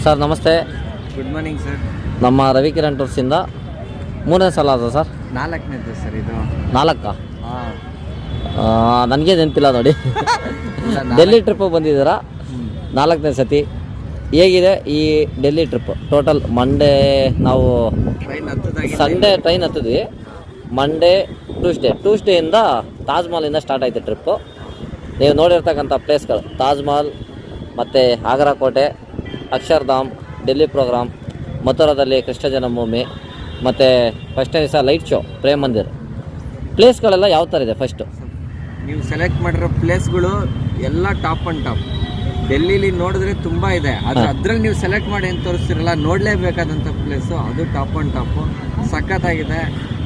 Sir ನಮಸ್ತೆ. Good morning sir. ನಮ್ಮ ರವಿಕಿರಣ್ ಟೂರ್ಸಿಂದ ಮೂರನೇ ಸಲ ಅದು ಸರ್? ನಾಲ್ಕನೇದು ಸರ್ ಇದು. ನಾಲ್ಕಾ? ಹಾಂ, ನನಗೆ ನೆನಪಿಲ್ಲ ನೋಡಿ. ಡೆಲ್ಲಿ ಟ್ರಿಪ್ ಬಂದಿದ್ದೀರಾ, ನಾಲ್ಕನೇ ಸತಿ. ಹೇಗಿದೆ ಈ ಡೆಲ್ಲಿ ಟ್ರಿಪ್? ಟೋಟಲ್ ಮಂಡೇ ನಾವು ಸಂಡೇ ಟ್ರೈನ್ ಹತ್ತಿದ್ವಿ. ಮಂಡೇ ಟ್ಯೂಸ್ಡೇಯಿಂದ ತಾಜ್ ಮಹಲಿಂದ ಸ್ಟಾರ್ಟ್ ಆಯಿತು ಟ್ರಿಪ್ಪು. ನೀವು ನೋಡಿರ್ತಕ್ಕಂಥ ಪ್ಲೇಸ್ಗಳು ತಾಜ್ ಮಹಲ್, ಮತ್ತು ಆಗ್ರಾ ಕೋಟೆ, ಅಕ್ಷರ್ಧಾಮ್, ಡೆಲ್ಲಿ ಪ್ರೋಗ್ರಾಮ್, ಮಥುರಾದಲ್ಲಿ ಕೃಷ್ಣ ಜನ್ಮಭೂಮಿ, ಮತ್ತು ಫಸ್ಟ್ನೇ ದಿವಸ ಲೈಟ್ ಶೋ ಪ್ರೇಮ್ ಮಂದಿರ್. ಪ್ಲೇಸ್ಗಳೆಲ್ಲ ಯಾವ ಥರ ಇದೆ? ಫಸ್ಟು ನೀವು ಸೆಲೆಕ್ಟ್ ಮಾಡಿರೋ ಪ್ಲೇಸ್ಗಳು ಎಲ್ಲ ಟಾಪ್ ಆ್ಯಂಡ್ ಟಾಪ್. ಡೆಲ್ಲಿಲಿ ನೋಡಿದ್ರೆ ತುಂಬ ಇದೆ, ಆದರೆ ಅದ್ರಲ್ಲಿ ನೀವು ಸೆಲೆಕ್ಟ್ ಮಾಡಿ ಏನು ತೋರಿಸ್ತಿರಲ್ಲ, ನೋಡಲೇಬೇಕಾದಂಥ ಪ್ಲೇಸು ಅದು ಟಾಪ್ ಆ್ಯಂಡ್ ಟಾಪು. ಸಖತ್ತಾಗಿದೆ.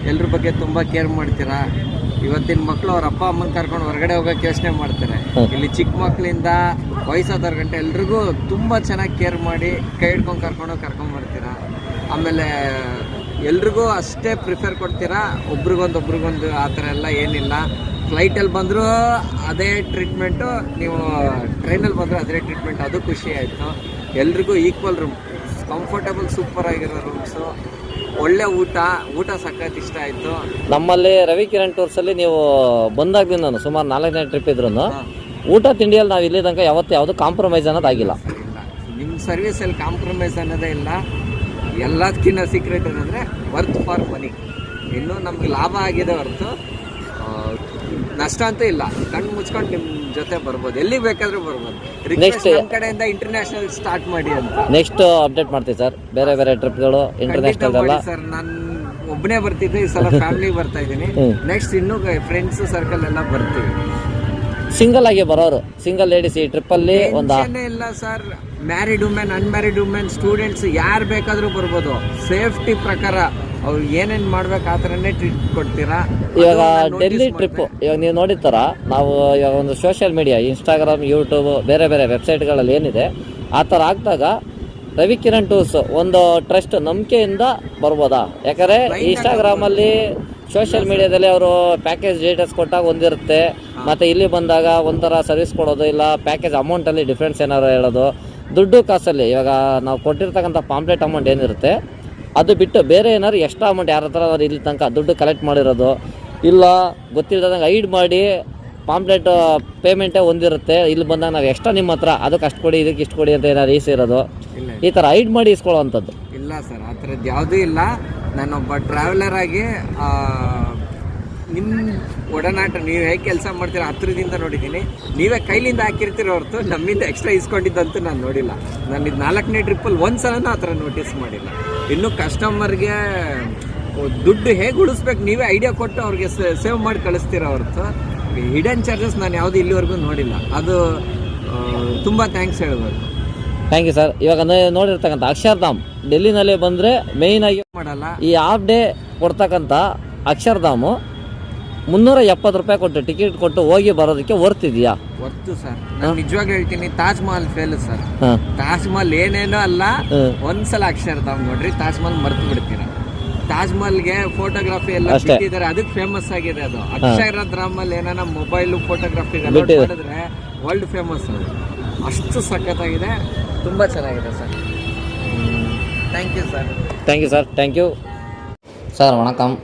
ಎಲ್ಲರ ಬಗ್ಗೆ ತುಂಬ ಕೇರ್ ಮಾಡ್ತೀರಾ. ಇವತ್ತಿನ ಮಕ್ಕಳು ಅವ್ರ ಅಪ್ಪ ಅಮ್ಮನ ಕರ್ಕೊಂಡು ಹೊರಗಡೆ ಹೋಗೋಕ್ಕೆ ಯೋಚನೆ ಮಾಡ್ತಾರೆ. ಇಲ್ಲಿ ಚಿಕ್ಕ ಮಕ್ಕಳಿಂದ ವಯಸ್ಸಾದವ್ರ ಗಂಟೆ ಎಲ್ರಿಗೂ ತುಂಬ ಚೆನ್ನಾಗಿ ಕೇರ್ ಮಾಡಿ ಕೈ ಹಿಡ್ಕೊಂಡು ಕರ್ಕೊಂಬರ್ತೀರಾ. ಆಮೇಲೆ ಎಲ್ರಿಗೂ ಅಷ್ಟೇ ಪ್ರಿಫರ್ ಕೊಡ್ತೀರಾ, ಒಬ್ರಿಗೊಂದು ಆ ಥರ ಎಲ್ಲ ಏನಿಲ್ಲ. ಫ್ಲೈಟಲ್ಲಿ ಬಂದರೂ ಅದೇ ಟ್ರೀಟ್ಮೆಂಟು, ನೀವು ಟ್ರೈನಲ್ಲಿ ಬಂದರೂ ಅದೇ ಟ್ರೀಟ್ಮೆಂಟ್. ಅದು ಖುಷಿ ಆಯಿತು. ಎಲ್ರಿಗೂ ಈಕ್ವಲ್ ರೂಮ್, ಕಂಫರ್ಟಬಲ್ ಸೂಪರ್ ಆಗಿರೋ ರೂಮ್ಸು, ಒಳ್ಳೆ ಊಟ ಸಖತ್ ಇಷ್ಟ ಆಯಿತು. ನಮ್ಮಲ್ಲಿ ರವಿಕಿರಣ್ ಟೂರ್ಸಲ್ಲಿ ನೀವು ಬಂದಾಗ್ಲಿ ನಾನು ಸುಮಾರು 4ನೇ ಟ್ರಿಪ್ ಇದ್ರೂ ಊಟ ತಿಂಡಿಯಲ್ಲಿ ನಾವು ಇಲ್ಲಿ ತನಕ ಯಾವುದು ಕಾಂಪ್ರಮೈಸ್ ಅನ್ನೋದಾಗಿಲ್ಲ. ಇಲ್ಲ, ನಿಮ್ಮ ಸರ್ವಿಸಲ್ಲಿ ಕಾಂಪ್ರಮೈಸ್ ಅನ್ನೋದೇ ಇಲ್ಲ. ಎಲ್ಲದಕ್ಕಿಂತ ಸೀಕ್ರೆಟ್ ಏನಂದರೆ ವರ್ತ್ ಫಾರ್ ಮನಿ. ಇನ್ನೂ ನಮ್ಗೆ ಲಾಭ ಆಗಿದೆ ಹೊರತು ನಷ್ಟ ಅಂತೂ ಇಲ್ಲ. ಕಣ್ಣು ಮುಚ್ಕೊಂಡು ನಿಮ್ಮ ಜೊತೆ ಬರ್ಬೋದು, ಎಲ್ಲಿಗೆ ಬೇಕಾದರೂ ಬರ್ಬೋದು. ರಿಕ್ವೆಸ್ಟ್ ನಮ್ಮ ಕಡೆಯಿಂದ ಇಂಟರ್ನ್ಯಾಷನಲ್ ಸ್ಟಾರ್ಟ್ ಮಾಡಿ ಅಂತ. ನೆಕ್ಸ್ಟ್ ಅಪ್ಡೇಟ್ ಮಾಡ್ತೀವಿ ಸರ್, ಬೇರೆ ಟ್ರಿಪ್ಗಳು ಇಂಟರ್ನ್ಯಾಷನಲ್ ಎಲ್ಲ. ಸರ್ ನಾನು ಒಬ್ಬನೇ ಬರ್ತಿದ್ದೆ, ಈ ಸಲ ಫ್ಯಾಮಿಲಿ ಬರ್ತಾ ಇದ್ದೀನಿ. ನೆಕ್ಸ್ಟ್ ಇನ್ನೂ ಫ್ರೆಂಡ್ಸ್ ಸರ್ಕಲ್ ಎಲ್ಲ ಬರ್ತೀವಿ. ಸಿಂಗಲ್ ಆಗಿ ಬರೋರು, ಸಿಂಗಲ್ ಲೇಡೀಸ್ ಈ ಟ್ರಿಪ್ಪಲ್ಲಿ ಇಲ್ಲ sir. Married women, unmarried women, students ಯಾರು ಬೇಕಾದರೂ ಬರ್ಬೋದು. ಸೇಫ್ಟಿ ಪ್ರಕಾರ ಅವ್ರು ಏನೇನು ಮಾಡ್ಬೇಕು ಆ ಥರನೇ ಟ್ರೀಟ್ ಕೊಡ್ತೀರಾ. ಇವಾಗ ಡೆಲ್ಲಿ ಟ್ರಿಪ್ಪು ಇವಾಗ ನೀವು ನೋಡಿರ್ತಾರ, ನಾವು ಇವಾಗ ಒಂದು ಸೋಷಿಯಲ್ ಮೀಡಿಯಾ, ಇನ್ಸ್ಟಾಗ್ರಾಮ್, ಯೂಟ್ಯೂಬ್, ಬೇರೆ ವೆಬ್ಸೈಟ್ಗಳಲ್ಲಿ ಏನಿದೆ ಆ ಥರ ಆಗ್ದಾಗ ರವಿಕಿರಣ್ ಟೂರ್ಸ್ ಒಂದು ಟ್ರಸ್ಟ್ ನಂಬಿಕೆಯಿಂದ ಬರ್ಬೋದಾ? ಯಾಕಂದರೆ ಇನ್ಸ್ಟಾಗ್ರಾಮಲ್ಲಿ ಸೋಷಿಯಲ್ ಮೀಡಿಯಾದಲ್ಲಿ ಅವರು ಪ್ಯಾಕೇಜ್ ಡೀಟೇಲ್ಸ್ ಕೊಟ್ಟಾಗ ಒಂದಿರುತ್ತೆ, ಮತ್ತು ಇಲ್ಲಿ ಬಂದಾಗ ಒಂಥರ ಸರ್ವಿಸ್ ಕೊಡೋದು, ಇಲ್ಲ ಪ್ಯಾಕೇಜ್ ಅಮೌಂಟಲ್ಲಿ ಡಿಫ್ರೆನ್ಸ್ ಏನಾದ್ರು ಹೇಳೋದು. ದುಡ್ಡು ಕಾಸಲ್ಲಿ ಇವಾಗ ನಾವು ಕೊಟ್ಟಿರ್ತಕ್ಕಂಥ ಪಾಂಪ್ಲೆಟ್ ಅಮೌಂಟ್ ಏನಿರುತ್ತೆ ಅದು ಬಿಟ್ಟು ಬೇರೆ ಏನಾದ್ರು ಎಕ್ಸ್ಟ್ರಾ ಅಮೌಂಟ್ ಯಾರ ಹತ್ರ ಅವ್ರು ಇಲ್ಲಿ ತನಕ ದುಡ್ಡು ಕಲೆಕ್ಟ್ ಮಾಡಿರೋದು, ಇಲ್ಲ ಗೊತ್ತಿಲ್ಲದಂಗೆ ಐಡ್ ಮಾಡಿ ಪಾಂಪ್ಲೆಟ್ ಪೇಮೆಂಟೇ ಒಂದಿರುತ್ತೆ, ಇಲ್ಲಿ ಬಂದಾಗ ನಾವು ಎಕ್ಸ್ಟ್ರಾ ನಿಮ್ಮ ಹತ್ರ ಅದಕ್ಕೆ ಅಷ್ಟು ಕೊಡಿ ಇದಕ್ಕೆ ಇಷ್ಟು ಕೊಡಿ ಅಂತ ಏನಾದ್ರು ಈಸಿರೋದು, ಈ ಥರ ಐಡ್ ಮಾಡಿ ಇಸ್ಕೊಳ್ಳೋವಂಥದ್ದು ಇಲ್ಲ ಸರ್. ಆ ಥರದ್ದು ಯಾವುದೂ ಇಲ್ಲ. ನಾನೊಬ್ಬ ಟ್ರಾವೆಲರ್ ಆಗಿ ನಿಮ್ಮ ಒಡನಾಟ, ನೀವು ಹೇಗೆ ಕೆಲಸ ಮಾಡ್ತೀರ ಹತ್ತಿರದಿಂದ ನೋಡಿದ್ದೀನಿ. ನೀವೇ ಕೈಲಿಂದ ಹಾಕಿರ್ತೀರ ಹೊರತು ನಮ್ಮಿಂದ ಎಕ್ಸ್ಟ್ರಾ ಇಸ್ಕೊಂಡಿದ್ದಂತೂ ನಾನು ನೋಡಿಲ್ಲ. ನಾನು ಇದು 4ನೇ ಟ್ರಿಪ್ಪಲ್ಲಿ ಒಂದು ಸಲನೂ ಆ ಥರ ನೋಟಿಸ್ ಮಾಡಿಲ್ಲ. ಇನ್ನೂ ಕಸ್ಟಮರ್ಗೆ ದುಡ್ಡು ಹೇಗೆ ಉಳಿಸ್ಬೇಕು ನೀವೇ ಐಡಿಯಾ ಕೊಟ್ಟು ಅವ್ರಿಗೆ ಸೇವ್ ಮಾಡಿ ಕಳಿಸ್ತೀರ ಹೊರತು ಹಿಡನ್ ಚಾರ್ಜಸ್ ನಾನು ಯಾವುದೂ ಇಲ್ಲಿವರೆಗೂ ನೋಡಿಲ್ಲ. ಅದು ತುಂಬ ಥ್ಯಾಂಕ್ಸ್ ಹೇಳ್ಬೋದು. Thank you sir. ಇವಾಗ ನೋಡಿರ್ತಕ್ಕಂಥ ಅಕ್ಷರ್ಧಾಮ್ ಡೆಲ್ಲಿನಲ್ಲಿ ಬಂದರೆ ಮೇಯ್ನಾಗಿ ಮಾಡಲ್ಲ. ಈ ಹಾಫ್ ಡೇ ಕೊಡ್ತಕ್ಕಂಥ ಅಕ್ಷರ್ಧಾಮು 370 ರೂಪಾಯಿ ಕೊಟ್ಟು ಟಿಕೆಟ್ ಕೊಟ್ಟು ಹೋಗಿ ಬರೋದಕ್ಕೆ ವರ್ತಿದೆಯಾ? ವರ್ತು ಸರ್. ನಾನು ನಿಜವಾಗಿ ಹೇಳ್ತೀನಿ, ತಾಜ್ ಮಹಲ್ ಫೇಲ್ ಸರ್. ತಾಜ್ ಮಹಲ್ ಏನೇನೋ ಅಲ್ಲ, ಒಂದ್ಸಲ ಅಕ್ಷರ್ಧಾಮ್ ನೋಡ್ರಿ, ತಾಜ್ ಮಹಲ್ ಮರ್ತು ಬಿಡ್ತೀರ. ತಾಜ್ ಮಹಲ್ಗೆ ಫೋಟೋಗ್ರಫಿ ಎಲ್ಲ ಬಿಟ್ಟಿದ್ದಾರೆ, ಅದಕ್ಕೆ ಫೇಮಸ್ ಆಗಿದೆ. ಅದು ಅಕ್ಷರಧಾಮಲ್ಲಿ ಏನಾನ ಮೊಬೈಲು ಫೋಟೋಗ್ರಫಿ ಮಾಡಿದ್ರೆ ವರ್ಲ್ಡ್ ಫೇಮಸ್. ಅದು ಅಷ್ಟು ಸಖತ್ತಾಗಿದೆ, ತುಂಬ ಚೆನ್ನಾಗಿದೆ sir. Thank you sir. Thank you sir. Thank you sir. வணக்கம்.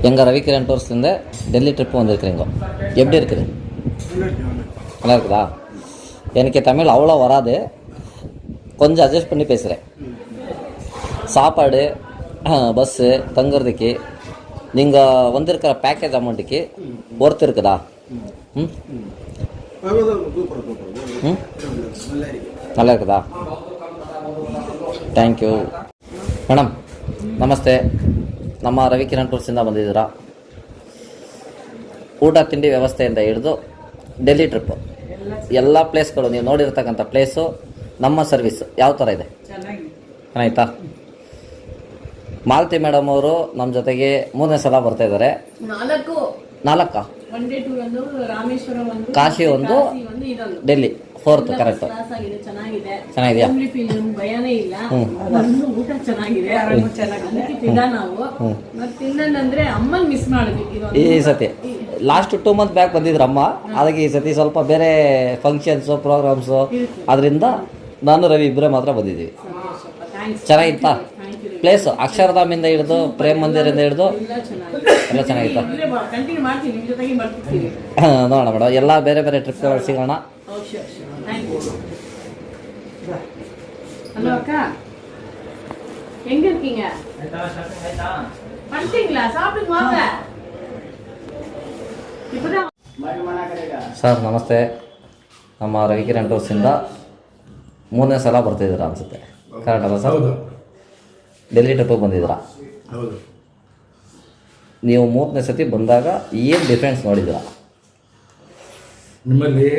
எங்கள் ரவிக்கிரண் டூர்ஸ்லேருந்து டெல்லி ட்ரிப்பு வந்திருக்கிறீங்க. எப்படி இருக்குது? நல்லா இருக்குதா? எனக்கு தமிழ் அவ்வளோ வராது, கொஞ்சம் அட்ஜஸ்ட் பண்ணி பேசுகிறேன். சாப்பாடு, பஸ்ஸு, தங்குறதுக்கு நீங்கள் வந்திருக்கிற பேக்கேஜ் அமௌண்ட்டுக்கு ஒர்த் இருக்குதா? நல்லா இருக்குதா? Thank you madam. ನಮಸ್ತೆ. ನಮ್ಮ ರವಿಕಿರಣ್ ಟೂರ್ಸಿಂದ ಬಂದಿದ್ದೀರಾ. ಊಟ ತಿಂಡಿ ವ್ಯವಸ್ಥೆಯಿಂದ ಹಿಡಿದು ಡೆಲ್ಲಿ ಟ್ರಿಪ್ಪು ಎಲ್ಲ ಪ್ಲೇಸ್ಗಳು ನೀವು ನೋಡಿರ್ತಕ್ಕಂಥ ಪ್ಲೇಸು, ನಮ್ಮ ಸರ್ವಿಸ್ ಯಾವ ಥರ ಇದೆ? ಚೆನ್ನಾಯ್ತಾ? ಮಾಲತಿ ಮೇಡಮ್ ಅವರು ನಮ್ಮ ಜೊತೆಗೆ 3ನೇ ಸಲ ಬರ್ತಾ ಇದ್ದಾರೆ. 4 ಕಾಶಿ ಒಂದು, ಡೆಲ್ಲಿ 4th. ಕರೆಕ್ಟ್. ಚೆನ್ನಾಗಿದೆಯಾ? ಈ ಸತಿ ಲಾಸ್ಟ್ 2 ಮಂತ್ ಬ್ಯಾಕ್ ಬಂದಿದ್ರು ಅಮ್ಮ. ಅದಕ್ಕೆ ಈ ಸತಿ ಸ್ವಲ್ಪ ಬೇರೆ ಫಂಕ್ಷನ್ಸು ಪ್ರೋಗ್ರಾಮ್ಸು ಅದರಿಂದ ನಾನು ರವಿ ಇಬ್ಬರೇ ಮಾತ್ರ ಬಂದಿದ್ದೀವಿ. ಚೆನ್ನಾಗಿತ್ತಾ ಪ್ಲೇಸು? ಅಕ್ಷರಧಾಮಿಂದ ಹಿಡಿದು ಪ್ರೇಮ್ ಮಂದಿರಿಂದ ಹಿಡಿದು ಎಲ್ಲ ಚೆನ್ನಾಗಿತ್ತಾ? ನೋಡೋಣ ಮೇಡಮ್, ಎಲ್ಲ ಬೇರೆ ಬೇರೆ ಟ್ರಿಪ್ಗಳು ಸಿಗೋಣ. ஹலோ அக்கா, எங்க இருக்கீங்க? வந்துட்டீங்களா? சாப்பிடுங்க வாங்க. இப்பதான் ಸರ್ ನಮಸ್ತೆ. ನಮ್ಮ ರವಿಕಿರಣ್ ಟೂರ್ಸಿಂದ 3ನೇ ಸಲ ಬರ್ತಿದ್ದೀರಾ ಅನಿಸುತ್ತೆ, ಕರೆಕ್ಟ್ ಅಲ್ಲ ಸರ್? ಡೆಲ್ಲಿ ಟ್ರಿಪ್ಪಿಗೆ ಬಂದಿದ್ದೀರಾ? ಹೌದು. ನೀವು 3ನೇ ಸತಿ ಬಂದಾಗ ಏನು ಡಿಫ್ರೆನ್ಸ್ ನೋಡಿದ್ದೀರಾ? ನಿಮ್ಮಲ್ಲಿ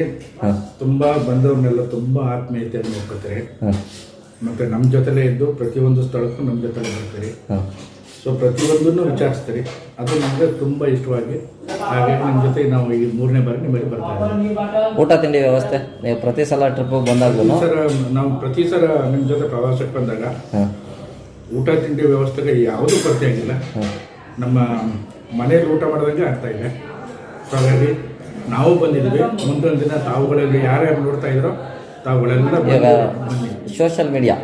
ಹಾಂ ತುಂಬ ಬಂದವ್ರನ್ನೆಲ್ಲ ತುಂಬ ಆತ್ಮೀಯತೆಯನ್ನು ನೋಡ್ಕೊತಾರೆ. ಹಾಂ ಮತ್ತು ನಮ್ಮ ಜೊತೆಲೇ ಇದ್ದು ಪ್ರತಿಯೊಂದು ಸ್ಥಳಕ್ಕೂ ನಮ್ಮ ಜೊತೆ ಬರ್ತೀರಿ. ಹಾಂ ಸೊ ಪ್ರತಿಯೊಂದನ್ನು ವಿಚಾರಿಸ್ತೀರಿ. ಅದು ನಮಗೆ ತುಂಬ ಇಷ್ಟವಾಗಿ, ಹಾಗಾಗಿ ನಿಮ್ಮ ಜೊತೆ ನಾವು ಈ 3ನೇ ಬಾರಿ ನಿಮ್ಮಲ್ಲಿ ಬರ್ತಾ ಇದ್ದೀವಿ. ಊಟ ತಿಂಡಿ ವ್ಯವಸ್ಥೆ ನೀವು ಪ್ರತಿ ಸಲ ಟ್ರಿಪ್ಪಿಗೆ ಬಂದಾಗೂ ನಾವು ಪ್ರತಿ ಸಲ ನಿಮ್ಮ ಜೊತೆ ಪ್ರವಾಸಕ್ಕೆ ಬಂದಾಗ ಹಾಂ ಊಟ ತಿಂಡಿ ವ್ಯವಸ್ಥೆಗೆ ಯಾವುದೂ ಕೊರತೆ ಆಗಿಲ್ಲ. ನಮ್ಮ ಮನೇಲಿ ಊಟ ಮಾಡೋದಂಗೆ ಆಗ್ತಾ ಇದೆ. ಸೊ ಹಾಗಾಗಿ ನಾವು ಬಂದಿದ್ದೀವಿ. ಮುಂದೊಂದು ದಿನ ತಾವುಗಳಲ್ಲಿ ಯಾರ್ಯಾರು ನೋಡ್ತಾ ಇದ್ರೋ ತಾವುಗಳೆಲ್ಲ ಇವಾಗ ಸೋಷಿಯಲ್ ಮೀಡಿಯಾ,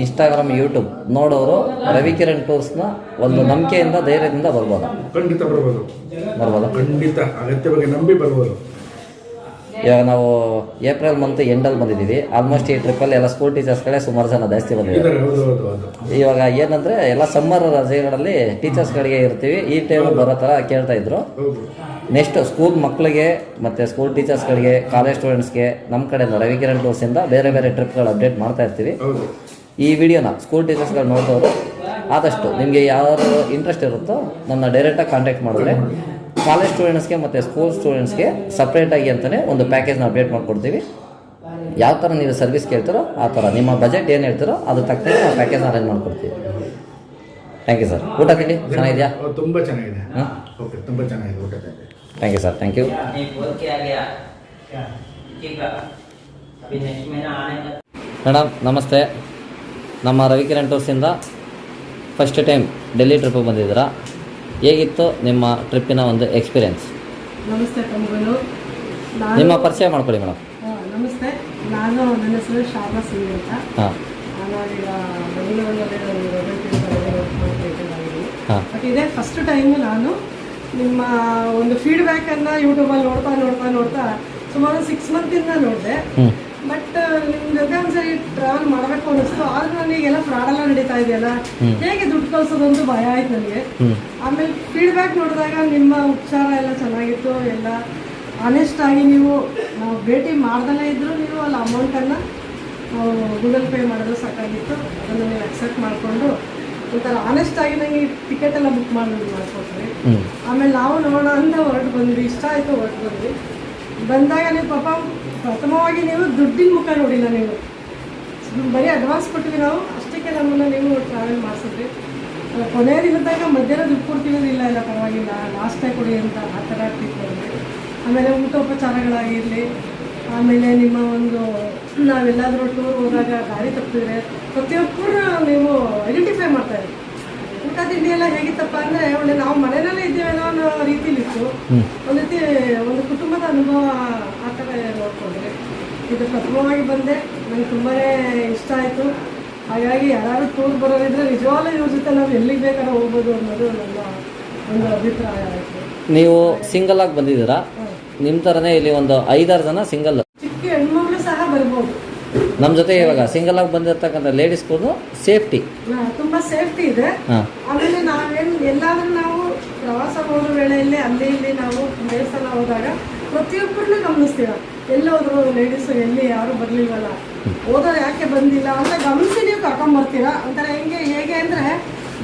ಇನ್ಸ್ಟಾಗ್ರಾಮ್, ಯೂಟ್ಯೂಬ್ ನೋಡೋರು ರವಿಕಿರಣ್ ಟೂರ್ಸ್ನ ಒಂದು ನಂಬಿಕೆಯಿಂದ ಧೈರ್ಯದಿಂದ ಬರ್ಬೋದಾ? ಖಂಡಿತ ಬರ್ಬೋದು. ಖಂಡಿತ ಅಗತ್ಯವಾಗಿ ನಂಬಿ ಬರ್ಬೋದು. ಇವಾಗ ನಾವು ಏಪ್ರಿಲ್ ಮಂತ್ ಎಂಡಲ್ಲಿ ಬಂದಿದ್ದೀವಿ. ಆಲ್ಮೋಸ್ಟ್ ಈ ಟ್ರಿಪ್ಪಲ್ಲಿ ಎಲ್ಲ ಸ್ಕೂಲ್ ಟೀಚರ್ಸ್ಗಳೇ ಸುಮಾರು ಜನ ಜಾಸ್ತಿ ಬಂದಿದ್ದಾರೆ. ಇವಾಗ ಏನಂದರೆ ಎಲ್ಲ ಸಮ್ಮರ್ ರಜೆಗಳಲ್ಲಿ ಟೀಚರ್ಸ್ಗಳಿಗೆ ಇರ್ತೀವಿ, ಈ ಟೈಮ್ ಬರೋ ಥರ ಕೇಳ್ತಾ ಇದ್ರು. ನೆಕ್ಸ್ಟ್ ಸ್ಕೂಲ್ ಮಕ್ಕಳಿಗೆ ಮತ್ತು ಸ್ಕೂಲ್ ಟೀಚರ್ಸ್ಗಳಿಗೆ, ಕಾಲೇಜ್ ಸ್ಟೂಡೆಂಟ್ಸ್ಗೆ ನಮ್ಮ ಕಡೆಯಿಂದ ರವಿಕಿರಣ್ ಟೂರ್ಸಿಂದ ಬೇರೆ ಬೇರೆ ಟ್ರಿಪ್ಗಳು ಅಪ್ಡೇಟ್ ಮಾಡ್ತಾ ಇರ್ತೀವಿ. ಈ ವಿಡಿಯೋನ ಸ್ಕೂಲ್ ಟೀಚರ್ಸ್ಗಳು ನೋಡಿದವರು ಆದಷ್ಟು ನಿಮಗೆ ಯಾರು ಇಂಟ್ರೆಸ್ಟ್ ಇರುತ್ತೋ ನನ್ನ ಡೈರೆಕ್ಟಾಗಿ ಕಾಂಟ್ಯಾಕ್ಟ್ ಮಾಡಿದ್ರೆ ಕಾಲೇಜ್ ಸ್ಟೂಡೆಂಟ್ಸ್ಗೆ ಮತ್ತು ಸ್ಕೂಲ್ ಸ್ಟೂಡೆಂಟ್ಸ್ಗೆ ಸಪ್ರೇಟಾಗಿ ಅಂತಲೇ ಒಂದು ಪ್ಯಾಕೇಜ್ನ ಅಪ್ಡೇಟ್ ಮಾಡಿಕೊಡ್ತೀವಿ. ಯಾವ ಥರ ನೀವು ಸರ್ವಿಸ್ ಕೇಳ್ತೀರೋ ಆ ಥರ ನಿಮ್ಮ ಬಜೆಟ್ ಏನು ಹೇಳ್ತೀರೋ ಅದು ತಕ್ಕಂಗೆ ನಾವು ಪ್ಯಾಕೇಜ್ನ ಅರೇಂಜ್ ಮಾಡಿಕೊಡ್ತೀವಿ. Thank you sir. ಊಟ ತಿಂಡಿ ಚೆನ್ನಾಗಿದೆಯಾ? ತುಂಬ ಚೆನ್ನಾಗಿದೆ. ಹಾಂ ಓಕೆ, ತುಂಬ ಚೆನ್ನಾಗಿದೆ ಊಟ. Thank you sir. Thank you madam. ನಮಸ್ತೆ. ನಮ್ಮ ರವಿಕಿರಣ್ ಟೂರ್ಸಿಂದ ಫಸ್ಟ್ ಟೈಮ್ ಡೆಲ್ಲಿ ಟ್ರಿಪ್ಪಿಗೆ ಬಂದಿದ್ದೀರಾ. ಹೇಗಿತ್ತು ನಿಮ್ಮ ಟ್ರಿಪ್ಪಿನ ಒಂದು ಎಕ್ಸ್ಪೀರಿಯನ್ಸ್? ನಮಸ್ತೆ ತಮ್ಮಗಳು. ನಿಮ್ಮ ಪರಿಚಯ ಮಾಡ್ಕೊಳ್ಳಿ ಮೇಡಮ್. ನಮಸ್ತೆ, ನನ್ನ ಹೆಸರು ಶಾರದಾ ಸಿಂಗ್ ಅಂತ. ಹಾಂ ನಾನೀಗ ಬೆಂಗಳೂರಲ್ಲಿ ಹಾಂ ಬಟ್ ಇದೇ ಫಸ್ಟ್ ಟೈಮು ನಾನು ನಿಮ್ಮ ಒಂದು ಫೀಡ್ಬ್ಯಾಕನ್ನು ಯೂಟ್ಯೂಬಲ್ಲಿ ನೋಡ್ತಾ ಸುಮಾರು 6 ಮಂತಿಂದ ನೋಡಿದೆ. ಬಟ್ ನಿಮ್ಮ ಜೊತೆ ಒಂದ್ಸರಿ ಟ್ರಾವೆಲ್ ಮಾಡಬೇಕು ಅನ್ನಿಸ್ತು. ಆದ್ರೆ ನನಗೆಲ್ಲ ಫ್ರಾಡೆಲ್ಲ ನಡೀತಾ ಇದೆಯಲ್ಲ, ಹೇಗೆ ದುಡ್ಡು ಕಳ್ಸೋದಂತೂ ಭಯ ಆಯ್ತು ನನಗೆ. ಆಮೇಲೆ ಫೀಡ್ಬ್ಯಾಕ್ ನೋಡಿದಾಗ ನಿಮ್ಮ ಉಪಚಾರ ಎಲ್ಲ ಚೆನ್ನಾಗಿತ್ತು. ಎಲ್ಲ ಆನೆಸ್ಟ್ ಆಗಿ ನೀವು ನಾವು ಭೇಟಿ ಮಾಡ್ದಲೇ ಇದ್ದರೂ ನೀವು ಅಲ್ಲಿ ಅಮೌಂಟನ್ನು ಗೂಗಲ್ ಪೇ ಮಾಡಿದ್ರು ಸಾಕಾಗಿತ್ತು. ಅದನ್ನು ನೀವು ಅಕ್ಸೆಪ್ಟ್ ಮಾಡಿಕೊಂಡು ಒಂಥರ ಆನೆಸ್ಟ್ ಆಗಿ ನನಗೆ ಟಿಕೆಟ್ ಎಲ್ಲ ಬುಕ್ ಮಾಡಿಕೊಟ್ರಿ. ಆಮೇಲೆ ನಾವು ನೋಡೋಣ ಅಂತ ಹೊರಟು ಬಂದ್ವಿ. ಇಷ್ಟ ಆಯಿತು, ಹೊರಟು ಬಂದ್ವಿ. ಬಂದಾಗ ನೀವು ಪಾಪ ಪ್ರಥಮವಾಗಿ ನೀವು ದುಡ್ಡಿನ ಮುಖ ನೋಡಿಲ್ಲ. ನೀವು ಬರೀ ಅಡ್ವಾನ್ಸ್ ಕೊಟ್ಟಿವಿ ನಾವು, ಅಷ್ಟಕ್ಕೆ ನಮ್ಮನ್ನು ನೀವು ಟ್ರಾವೆಲ್ ಮಾಡಿಸಿದ್ರಿ. ಕೊನೆಯ ದಿನದಾಗ ಮಧ್ಯಾಹ್ನ ದುಡ್ಡು ಕೊಡ್ತೀವಿ, ಇಲ್ಲ ಪರವಾಗಿಲ್ಲ ಲಾಸ್ಟೇ ಕೊಡಿ ಅಂತ ಆ ಥರ ಟ್ರೀಟ್ ಮಾಡಿದ್ವಿ. ಆಮೇಲೆ ಊಟೋಪಚಾರಗಳಾಗಿರಲಿ, ಆಮೇಲೆ ನಿಮ್ಮ ಒಂದು ನಾವೆಲ್ಲಾದರೂ ಟೂರ್ ಹೋದಾಗ ಗಾಡಿ ತಪ್ಪಿದ್ರೆ ಪ್ರತಿಯೊಬ್ಬರು ನೀವು ಐಡೆಂಟಿಫೈ ಮಾಡ್ತಾಯಿದ್ರಿ. ಊಟ ತಿಂಡಿ ಎಲ್ಲ ಹೇಗಿತ್ತಪ್ಪ ಅಂದರೆ ಒಳ್ಳೆ ನಾವು ಮನೆಯಲ್ಲೇ ಇದ್ದೇವೇನೋ ಅನ್ನೋ ರೀತಿಲಿತ್ತು. ಒಂದು ರೀತಿ ಒಂದು ಕುಟುಂಬದ ಅನುಭವ ಆ ಥರ ನೋಡ್ಕೊಂಡ್ರೆ ಇದು ಪ್ರಥಮವಾಗಿ ಬಂದೆ. ನನಗೆ ತುಂಬಾ ಇಷ್ಟ ಆಯಿತು. ಹಾಗಾಗಿ ಯಾರು ಟೂರ್ ಬರೋರಿದ್ರೆ ನಿಜವಾಗ್ಲೂ ಇವ್ರ ಜೊತೆ ನಾವು ಎಲ್ಲಿಗೆ ಬೇಕಾದ್ರೂ ಹೋಗ್ಬೋದು ಅನ್ನೋದು ನನ್ನ ಒಂದು ಅಭಿಪ್ರಾಯ ಆಯಿತು. ನೀವು ಸಿಂಗಲ್ ಆಗಿ ಬಂದಿದ್ದೀರಾ? ನಿಮ್ಮ ಥರನೇ ಇಲ್ಲಿ ಒಂದು 5-6 ಜನ ಸಿಂಗಲ್ ಚಿಕ್ಕ ಹೆಣ್ಮಗಳು ಸಹ ಬರ್ಬೋದು ನಮ್ಮ ಜೊತೆ. ಇವಾಗ ಸಿಂಗಲ್ ಆಗಿ ಬಂದಿರ್ತಕ್ಕಂಥ ಲೇಡೀಸ್ಗೂ ಸೇಫ್ಟಿ ತುಂಬ ಸೇಫ್ಟಿ ಇದೆ. ಆಮೇಲೆ ನಾವೇನು ಎಲ್ಲಾದ್ರೂ ನಾವು ಪ್ರವಾಸ ಹೋದ ವೇಳೆಯಲ್ಲಿ ಅಲ್ಲಿ ಇಲ್ಲಿ ನಾವು ದೇವಸ್ಥಾನ ಹೋದಾಗ ಪ್ರತಿಯೊಬ್ಬರನ್ನೂ ಗಮನಿಸ್ತೀರ. ಎಲ್ಲೋದ್ರು ಲೇಡೀಸು ಎಲ್ಲಿ ಯಾರು ಬರಲಿಲ್ವಲ್ಲ, ಹೋದವ್ರು ಯಾಕೆ ಬಂದಿಲ್ಲ ಅಂತ ಗಮನಿಸಿ ನೀವು ಕರ್ಕೊಂಬರ್ತೀರಾ. ಒಂಥರ ಹೇಗೆ ಅಂದರೆ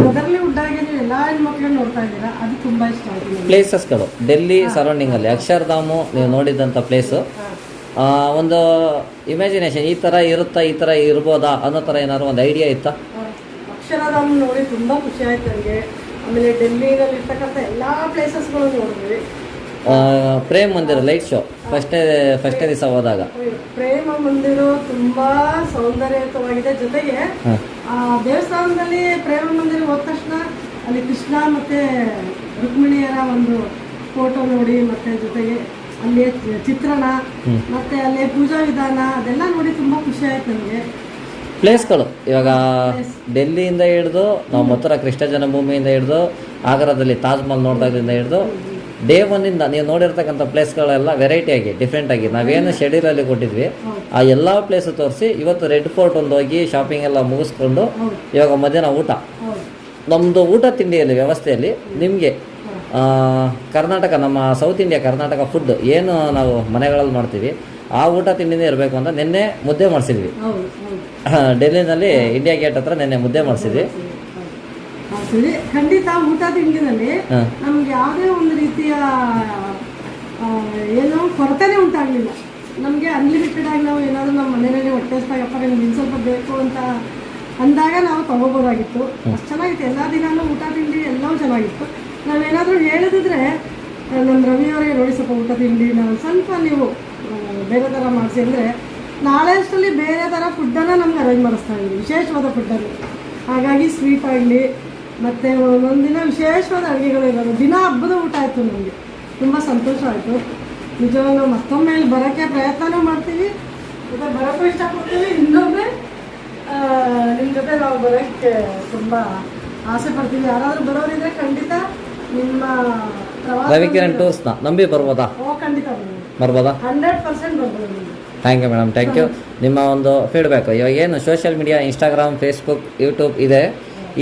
ಮೊದಲನೇ ಉಡ್ಡಾಗಿ ನೀವು ಎಲ್ಲ ಹೆಣ್ಮಕ್ಳನ್ನ ನೋಡ್ತಾ ಇದ್ದೀರಾ. ಅದು ತುಂಬ ಇಷ್ಟ ಆಗಿದೆ. ಪ್ಲೇಸಸ್ಗಳು ಡೆಲ್ಲಿ ಸರೌಂಡಿಂಗಲ್ಲಿ ಅಕ್ಷರಧಾಮು ನೀವು ನೋಡಿದಂಥ ಪ್ಲೇಸು, ಒಂದು ಇಮ್ಯಾಜಿನೇಷನ್ ಈ ಥರ ಇರುತ್ತಾ, ಈ ಥರ ಇರ್ಬೋದಾ ಅನ್ನೋ ಥರ ಏನಾದ್ರು ಒಂದು ಐಡಿಯಾ ಇತ್ತಾ? ಅಕ್ಷರಧಾಮ ನೋಡಿ ತುಂಬ ಖುಷಿ ಆಯ್ತು ನನಗೆ. ಆಮೇಲೆ ಡೆಲ್ಲಿನಲ್ಲಿ ಇರ್ತಕ್ಕಂಥ ಎಲ್ಲ ಪ್ಲೇಸಸ್ಗಳು ನೋಡಿದ್ವಿ. ಪ್ರೇಮ್ ಮಂದಿರ ಲೈಟ್ ಶೋ ಫಸ್ಟೇ ದಿವಸ ಹೋದಾಗ ಪ್ರೇಮ ಮಂದಿರ ತುಂಬಾ ಸೌಂದರ್ಯಯುತವಾಗಿದೆ. ಜೊತೆಗೆ ಆ ದೇವಸ್ಥಾನದಲ್ಲಿ ಪ್ರೇಮ ಮಂದಿರ ಹೋದ ತಕ್ಷಣ ಅಲ್ಲಿ ಕೃಷ್ಣ ಮತ್ತೆ ರುಕ್ಮಿಣಿಯರ ಒಂದು ಫೋಟೋ ನೋಡಿ, ಮತ್ತೆ ಜೊತೆಗೆ ಅಲ್ಲಿ ಚಿತ್ರಣ ಮತ್ತೆ ಅಲ್ಲಿ ಪೂಜಾ ವಿಧಾನ ಅದೆಲ್ಲ ನೋಡಿ ತುಂಬಾ ಖುಷಿ ಆಯ್ತು ನನಗೆ. ಪ್ಲೇಸ್ಗಳು ಇವಾಗ ಡೆಲ್ಲಿಯಿಂದ ಹಿಡಿದು ನಾವು ಮಥುರಾ ಕೃಷ್ಣ ಜನ್ಮಭೂಮಿಯಿಂದ ಹಿಡಿದು ಆಗ್ರಾದಲ್ಲಿ ತಾಜ್ ಮಹಲ್ ನೋಡಿದಾಗಲಿಂದ ಹಿಡಿದು ಡೇ ಒನ್ನಿಂದ ನೀವು ನೋಡಿರ್ತಕ್ಕಂಥ ಪ್ಲೇಸ್ಗಳೆಲ್ಲ ವೆರೈಟಿಯಾಗಿ ಡಿಫ್ರೆಂಟಾಗಿ ನಾವೇನು ಶೆಡ್ಯೂಲಲ್ಲಿ ಕೊಟ್ಟಿದ್ವಿ ಆ ಎಲ್ಲ ಪ್ಲೇಸು ತೋರಿಸಿ ಇವತ್ತು ರೆಡ್ ಫೋರ್ಟ್ ಒಂದು ಹೋಗಿ ಶಾಪಿಂಗ್ ಎಲ್ಲ ಮುಗಿಸ್ಕೊಂಡು ಇವಾಗ ಮಧ್ಯಾಹ್ನ ಊಟ ನಮ್ಮದು ಊಟ ತಿಂಡಿಯಲ್ಲಿ ವ್ಯವಸ್ಥೆಯಲ್ಲಿ ನಿಮಗೆ ಕರ್ನಾಟಕ ನಮ್ಮ ಸೌತ್ ಇಂಡಿಯಾ ಕರ್ನಾಟಕ ಫುಡ್ ಏನು ನಾವು ಮನೆಗಳಲ್ಲಿ ಮಾಡ್ತೀವಿ ಆ ಊಟ ತಿಂಡಿನೇ ಇರಬೇಕು ಅಂತ ನಿನ್ನೆ ಮುದ್ದೆ ಮಾಡಿಸಿದ್ವಿ. ಡೆಲ್ಲಿನಲ್ಲಿ ಇಂಡಿಯಾ ಗೇಟ್ ಹತ್ರ ನಿನ್ನೆ ಮುದ್ದೆ ಮಾಡಿಸಿದ್ವಿ. ಖಂಡಿತ ಊಟ ತಿಂಡಿನಲ್ಲಿ ನಮ್ಗೆ ಯಾವುದೇ ಒಂದು ರೀತಿಯ ಏನೋ ಕೊರತೆನೇ ಉಂಟಾಗಲಿಲ್ಲ. ನಮಗೆ ಅನ್ಲಿಮಿಟೆಡ್ ಆಗಿ ನಾವು ಏನಾದರೂ ನಮ್ಮ ಮನೆಯಲ್ಲಿ ಹೊಟ್ಟೆ ಹಸ್ದಾಗಪ್ಪ ನಮ್ಗೆ ಇನ್ನು ಸ್ವಲ್ಪ ಬೇಕು ಅಂತ ಅಂದಾಗ ನಾವು ತೊಗೋಬೋದಾಗಿತ್ತು. ಅಷ್ಟು ಚೆನ್ನಾಗಿತ್ತು. ಎಲ್ಲ ದಿನಾನು ಊಟ ತಿಂಡಿ ಎಲ್ಲವೂ ಚೆನ್ನಾಗಿತ್ತು. ನಾವೇನಾದರೂ ಹೇಳಿದ್ರೆ ನಮ್ಮ ರವಿಯವರಿಗೆ ನೋಡಿ ಸ್ವಲ್ಪ ಊಟ ತಿಂಡಿ ನಾವು ಸ್ವಲ್ಪ ನೀವು ಬೇರೆ ಥರ ಮಾಡಿಸಿ ಅಂದರೆ ನಾಳೆ ಅಷ್ಟರಲ್ಲಿ ಬೇರೆ ಥರ ಫುಡ್ಡನ್ನು ನಮ್ಗೆ ಅರೇಂಜ್ ಮಾಡಿಸ್ತಾ ಇದ್ವಿ, ವಿಶೇಷವಾದ ಫುಡ್ಡನ್ನು. ಹಾಗಾಗಿ ಸ್ವೀಟ್ ಆಗಲಿ ಮತ್ತು ಒಂದೊಂದಿನ ವಿಶೇಷವಾದ ಅಡುಗೆಗಳು ಇರೋದು. ದಿನ ಹಬ್ಬದ ಊಟ ಆಯಿತು. ನಮಗೆ ತುಂಬ ಸಂತೋಷ ಆಯಿತು. ನಿಜವಾಗ್ಲೂ ಮತ್ತೊಮ್ಮೆ ಇಲ್ಲಿ ಬರೋಕ್ಕೆ ಪ್ರಯತ್ನನೂ ಮಾಡ್ತೀವಿ, ಮತ್ತು ಬರೋಕ್ಕೂ ಇಷ್ಟಪಡ್ತೀವಿ. ಇನ್ನೊಮ್ಮೆ ನಿಮ್ಮ ಜೊತೆ ನಾವು ಬರೋಕ್ಕೆ ತುಂಬ ಆಸೆ ಪಡ್ತೀವಿ. ಯಾರಾದರೂ ಬರೋರಿದ್ರೆ ಖಂಡಿತ ನಿಮ್ಮ ರವಿಕಿರಣ್ ಟೂರ್ಸ್ನ ನಂಬಿ ಬರ್ಬೋದಾ? ಖಂಡಿತ ಬರ್ಬೋದಾ? 100% ಬರ್ಬೋದು. Thank you madam, thank you. ನಿಮ್ಮ ಒಂದು ಫೀಡ್ಬ್ಯಾಕು ಇವಾಗ ಏನು social media Instagram, Facebook, YouTube ಇದೆ.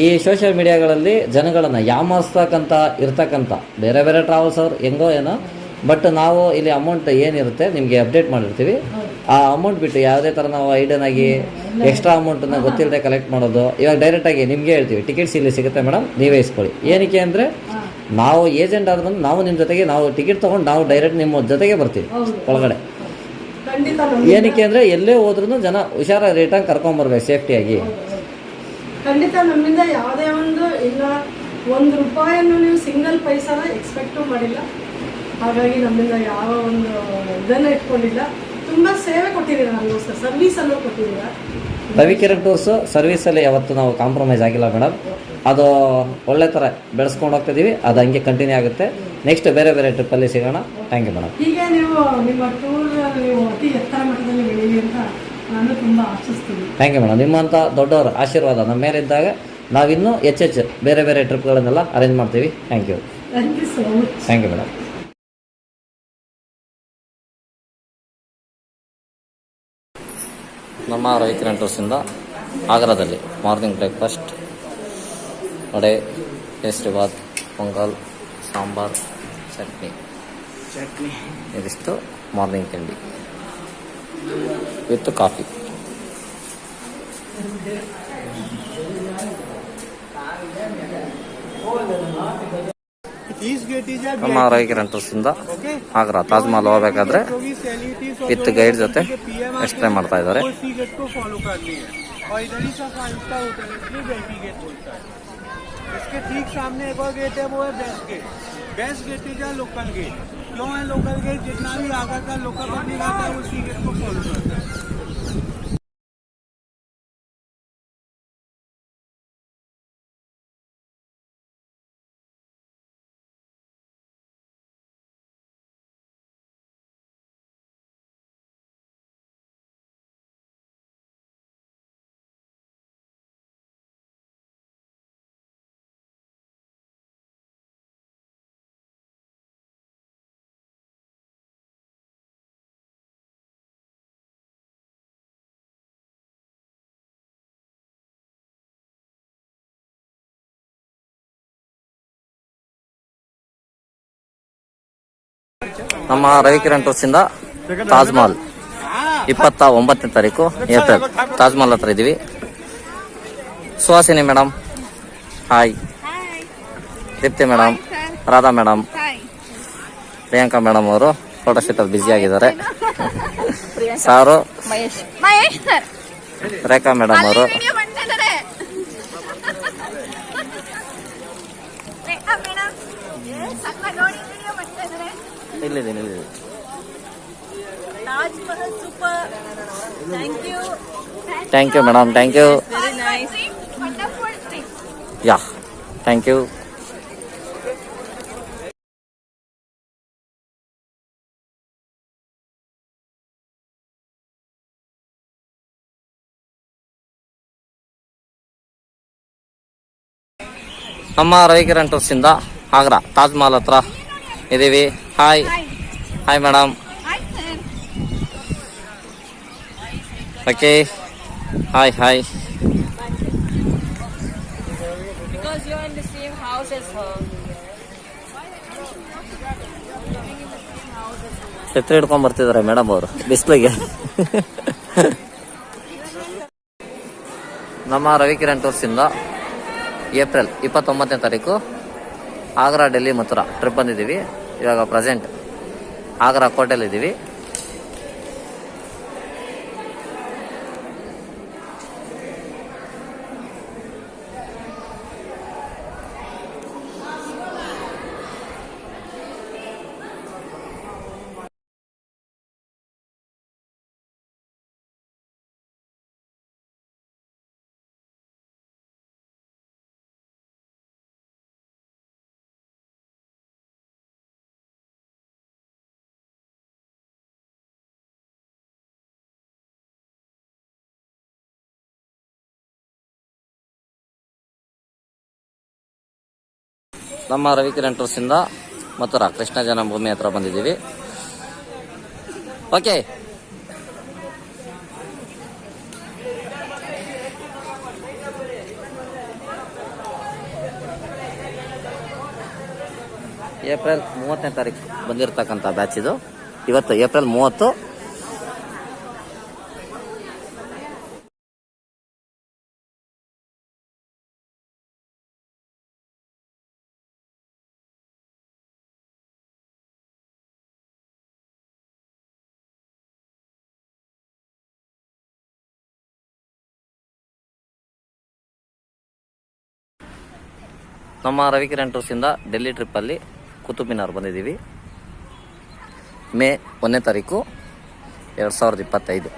ಈ ಸೋಷಿಯಲ್ ಮೀಡಿಯಾಗಳಲ್ಲಿ ಜನಗಳನ್ನು ಯಾಮಾರಿಸ್ತಕ್ಕಂಥ ಇರ್ತಕ್ಕಂಥ ಬೇರೆ ಬೇರೆ ಟ್ರಾವೆಲ್ಸ್ ಅವ್ರು ಹೆಂಗೋ ಏನೋ, ಬಟ್ ನಾವು ಇಲ್ಲಿ ಅಮೌಂಟ್ ಏನಿರುತ್ತೆ ನಿಮಗೆ ಅಪ್ಡೇಟ್ ಮಾಡಿರ್ತೀವಿ. ಆ ಅಮೌಂಟ್ ಬಿಟ್ಟು ಯಾವುದೇ ಥರ ನಾವು ಐಡನ್ ಆಗಿ ಎಕ್ಸ್ಟ್ರಾ ಅಮೌಂಟನ್ನು ಗೊತ್ತಿಲ್ಲದೆ ಕಲೆಕ್ಟ್ ಮಾಡೋದು, ಇವಾಗ ಡೈರೆಕ್ಟಾಗಿ ನಿಮಗೆ ಹೇಳ್ತೀವಿ ಟಿಕೆಟ್ಸ್ ಇಲ್ಲಿ ಸಿಗುತ್ತೆ ಮೇಡಮ್, ನೀವೇ ಇಸ್ಕೊಳ್ಳಿ. ಏನಕ್ಕೆ ಅಂದರೆ ನಾವು ಏಜೆಂಟ್ ಆದ್ರೂ ನಾವು ನಿಮ್ಮ ಜೊತೆಗೆ ನಾವು ಟಿಕೆಟ್ ತೊಗೊಂಡು ನಾವು ಡೈರೆಕ್ಟ್ ನಿಮ್ಮ ಜೊತೆಗೆ ಬರ್ತೀವಿ ಒಳಗಡೆ. ಏನಕ್ಕೆ ಅಂದರೆ ಎಲ್ಲೇ ಹೋದ್ರೂ ಜನ ಹುಷಾರಾಗಿ ರಿಟರ್ನ್ ಕರ್ಕೊಂಬರ್ಬೇಕು ಸೇಫ್ಟಿಯಾಗಿ. ಖಂಡಿತ ನಮ್ಮಿಂದ ಯಾವುದೇ ಒಂದು ಇಲ್ಲ ₹1 ನೀವು ಸಿಂಗಲ್ ಪೈಸಾನ ಎಕ್ಸ್ಪೆಕ್ಟು ಮಾಡಿಲ್ಲ. ಹಾಗಾಗಿ ನಮ್ಮಿಂದ ಯಾವ ಒಂದು ಇದನ್ನು ಇಟ್ಕೊಂಡಿಲ್ಲ. ತುಂಬ ಸೇವೆ ಕೊಟ್ಟಿದ್ದೀರಾ ನಮಗೋಸ್ಕರ, ಸರ್ವೀಸನ್ನು ಕೊಟ್ಟಿದ್ದೀರಾ. ರವಿಕಿರಣ್ ಟೂರ್ಸು ಸರ್ವೀಸಲ್ಲಿ ಯಾವತ್ತು ನಾವು ಕಾಂಪ್ರಮೈಸ್ ಆಗಿಲ್ಲ ಮೇಡಮ್. ಅದು ಒಳ್ಳೆ ಥರ ಬೆಳೆಸ್ಕೊಂಡು ಹೋಗ್ತಿದ್ದೀವಿ. ಅದು ಹಂಗೆ ಕಂಟಿನ್ಯೂ ಆಗುತ್ತೆ. ನೆಕ್ಸ್ಟ್ ಬೇರೆ ಬೇರೆ ಟ್ರಿಪ್ಪಲ್ಲಿ ಸಿಗೋಣ. Thank you madam. ಹೀಗೆ ನೀವು ನಿಮ್ಮ ಟೂರ್ ನೀವು ಅತಿ ಎತ್ತರ ಮಟ್ಟದಲ್ಲಿ ಬೆಳೀಲಿ ಅಂತ ನಾನು ತುಂಬ ಆಶಿಸ್ತೀನಿ. Thank you madam. ನಿಮ್ಮಂಥ ದೊಡ್ಡವರ ಆಶೀರ್ವಾದ ನಮ್ಮ ಮೇಲಿದ್ದಾಗ ನಾವಿನ್ನೂ ಹೆಚ್ಚೆಚ್ಚು ಬೇರೆ ಬೇರೆ ಟ್ರಿಪ್ಗಳನ್ನೆಲ್ಲ ಅರೇಂಜ್ ಮಾಡ್ತೀವಿ. Thank you. Thank you so much. Thank you madam. ನಮ್ಮ ರವಿಕಿರಣ್ ಟೂರ್ಸಿಂದ ಆಗ್ರಾದಲ್ಲಿ ಮಾರ್ನಿಂಗ್ ಬ್ರೇಕ್ಫಾಸ್ಟ್ ವಡೆ, ಕೇಸರಿಬಾತ್, ಪೊಂಗಲ್, ಸಾಂಬಾರ್, ಚಟ್ನಿ ಇದಿಷ್ಟು ಮಾರ್ನಿಂಗ್ ತಿಂಡಿ ವಿತ್ ಕಾಫಿ. ನಮ್ಮ ರವಿಕಿರಣ್ ಟೂರ್ಸಿಂದ ಆಗ್ರಾ ತಾಜ್ ಮಹಲ್ ಹೋಗಬೇಕಾದ್ರೆ ವಿತ್ ಗೈಡ್ ಜೊತೆ ಎಕ್ಸ್ಪ್ಲೇನ್ ಮಾಡ್ತಾ ಇದ್ದಾರೆ. इसके ठीक सामने एक और गेट है, वो है best gate. Best gate is local gate. क्यों है लोकल गेट? जितना भी आगा का लोकल पब्लिक आता है उसी गेट को फॉलो करता है. ನಮ್ಮ ರವಿಕಿರಣ್ ಟೂರ್ಸಿಂದ ತಾಜ್ ಮಹಲ್ 29ನೇ ತಾರೀಕು ಏಪ್ರಿಲ್ ತಾಜ್ ಮಹಲ್ ಹತ್ರ ಇದ್ದೀವಿ. Suhasini madam hi, Deepti madam, Radha madam, Priyanka madam ಅವರು ಫೋಟೋ ಶೂಟಲ್ಲಿ ಬ್ಯುಸಿ ಆಗಿದ್ದಾರೆ. ಸಾರು, ರೇಖಾ ಮೇಡಮ್ ಅವರು, ಇಲ್ಲಿದ್ದೀನಿ. Thank you madam, thank you. Yeah, thank you. ನಮ್ಮ ರವಿಕಿರಣ್ ಟೂರ್ಸಿಂದ ಆಗ್ರಾ ತಾಜ್ ಮಹಲ್ ಹತ್ರ ಇದ್ದೀವಿ. Hi hi madam. Okay hi hi. Because you're in the same house as her. ಛತ್ರಿ ಹಿಡ್ಕೊಂಡ್ ಬರ್ತಿದ್ದಾರೆ ಮೇಡಮ್ ಅವರು ಬಿಸಿಲಿಗೆ. ನಮ್ಮ ರವಿಕಿರಣ್ ಟೂರ್ಸಿಂದ ಏಪ್ರಿಲ್ 29ನೇ ತಾರೀಕು ಆಗ್ರಾ, ಡೆಲ್ಲಿ, ಮಥುರಾ ಟ್ರಿಪ್ ಬಂದಿದ್ದೀವಿ. ಇವಾಗ ಪ್ರೆಸೆಂಟ್ ಆಗ್ರಾ ಕೋಟೆಲಿದ್ದೀವಿ. ನಮ್ಮ ರವಿಕಿರಣ್ ಟೂರ್ಸಿಂದ ಮಥುರಾ ಕೃಷ್ಣ ಜನ್ಮಭೂಮಿ ಹತ್ರ ಬಂದಿದ್ದೀವಿ. ಓಕೆ ಏಪ್ರಿಲ್ 30ನೇ ತಾರೀಕು ಬಂದಿರತಕ್ಕಂಥ ಬ್ಯಾಚ್ ಇದು. ಇವತ್ತು ಏಪ್ರಿಲ್ 30. ನಮ್ಮ ರವಿಕಿರಣ್ ಟೂರ್ಸಿಂದ ಡೆಲ್ಲಿ ಟ್ರಿಪ್ಪಲ್ಲಿ ಕುತುಬ್ ಮಿನಾರ್ ಬಂದಿದ್ದೀವಿ. ಮೇ 1ನೇ ತಾರೀಕು 2025.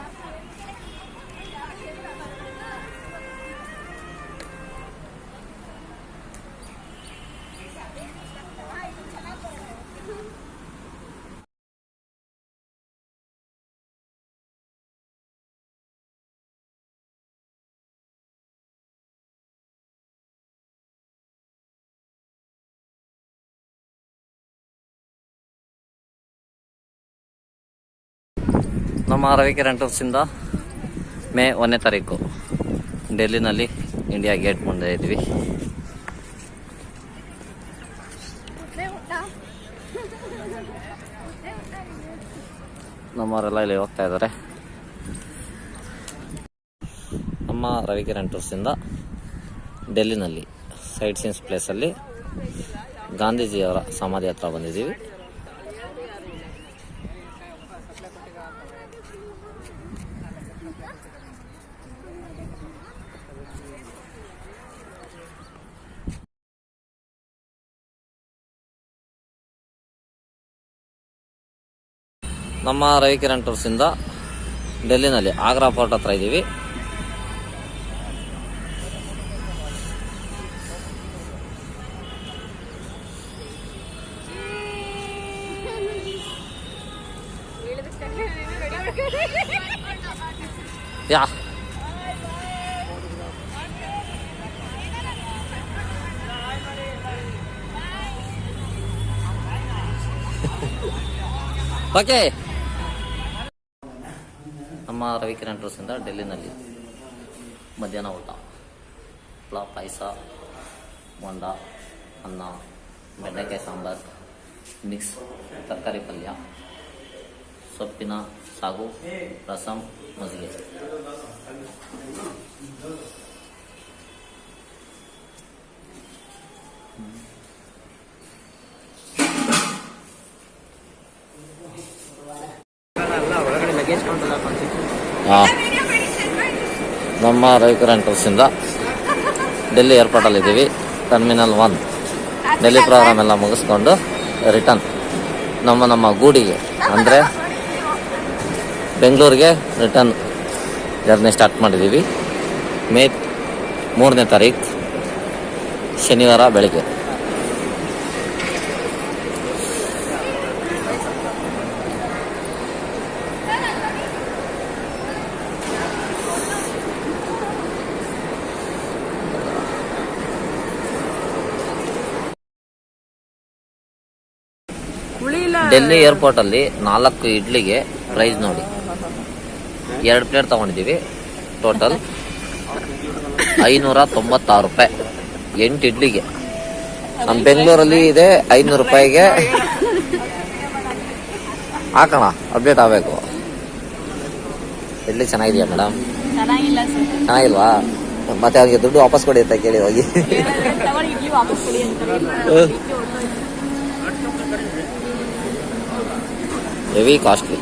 ನಮ್ಮ ರವಿಕಿರಣ್ ಟೂರ್ಸಿಂದ ಮೇ 1ನೇ ತಾರೀಕು ಡೆಲ್ಲಿನಲ್ಲಿ ಇಂಡಿಯಾ ಗೇಟ್ ಮುಂದೆ ಇದ್ವಿ. ನಮ್ಮವರೆಲ್ಲ ಇಲ್ಲಿ ಹೋಗ್ತಾ ಇದ್ದಾರೆ. ನಮ್ಮ ರವಿಕಿರಣ್ ಟೂರ್ಸಿಂದ ಡೆಲ್ಲಿನಲ್ಲಿ ಸೈಟ್ ಸೀನ್ಸ್ ಪ್ಲೇಸಲ್ಲಿ ಗಾಂಧೀಜಿಯವರ ಸಮಾಧಿ ಹತ್ರ ಬಂದಿದ್ದೀವಿ. ನಮ್ಮ ರವಿಕಿರಣ್ ಟೂರ್ಸಿಂದ ಡೆಲ್ಲಿನಲ್ಲಿ ಆಗ್ರಾ ಫೋರ್ಟ್ ಹತ್ರ ಇದ್ದೀವಿ. ಯಾ ಓಕೆ. ನಮ್ಮ ರವಿಕಿರಣ್ ಟೂರ್ಸಿಂದ ಡೆಲ್ಲಿನಲ್ಲಿ ಮಧ್ಯಾಹ್ನ ಊಟ ಪಲಾವ್, ಪಾಯಸ, ಮೊಂಡ, ಅನ್ನ, ಬೆಂಡೆಕಾಯಿ ಸಾಂಬಾರ್, ಮಿಕ್ಸ್ ತರಕಾರಿ ಪಲ್ಯ, ಸೊಪ್ಪಿನ ಸಾಗು, ರಸಂ, ಮಜ್ಜಿಗೆ. ನಮ್ಮ ರವಿಕಿರಣ್ ಟೂರ್ಸಿಂದ ಡೆಲ್ಲಿ ಏರ್ಪೋರ್ಟಲ್ಲಿದ್ದೀವಿ. ಟರ್ಮಿನಲ್ 1 ಡೆಲ್ಲಿ ಪ್ರೋಗ್ರಾಮ್ ಎಲ್ಲ ಮುಗಿಸ್ಕೊಂಡು ರಿಟರ್ನ್ ನಮ್ಮ ಗೂಡಿಗೆ ಅಂದರೆ ಬೆಂಗಳೂರಿಗೆ ರಿಟರ್ನ್ ಜರ್ನಿ ಸ್ಟಾರ್ಟ್ ಮಾಡಿದ್ದೀವಿ. ಮೇ 3ನೇ ತಾರೀಕು ಶನಿವಾರ ಬೆಳಿಗ್ಗೆ. ಡೆಲ್ಲಿ ಏರ್ಪೋರ್ಟಲ್ಲಿ 4 ಇಡ್ಲಿಗೆ ಪ್ರೈಸ್ ನೋಡಿ, 2 ಪ್ಲೇಟ್ ತೊಗೊಂಡಿದ್ದೀವಿ. ಟೋಟಲ್ 596 ರೂಪಾಯಿ 8 ಇಡ್ಲಿಗೆ. ನಮ್ಮ ಬೆಂಗಳೂರಲ್ಲಿ ಇದೆ 500 ರೂಪಾಯಿಗೆ. ಹಾಕೋಣ, ಅಪ್ಡೇಟ್ ಆಗಬೇಕು. ಇಡ್ಲಿ ಚೆನ್ನಾಗಿದೆಯಾ ಮೇಡಮ್? ಚೆನ್ನಾಗಿಲ್ಲ ಸರ್. ಚೆನ್ನಾಗಿಲ್ವಾ? ಮತ್ತೆ ಅವ್ರಿಗೆ ದುಡ್ಡು ವಾಪಸ್ ಕೊಡಿ ಅಂತ ಕೇಳಿ ಹೋಗಿ. ತಗೊಳ್ಳಿ, ಇಡ್ಲಿ ವಾಪಸ್ ಕೊಡಿ ಅಂತ. Heavy costly.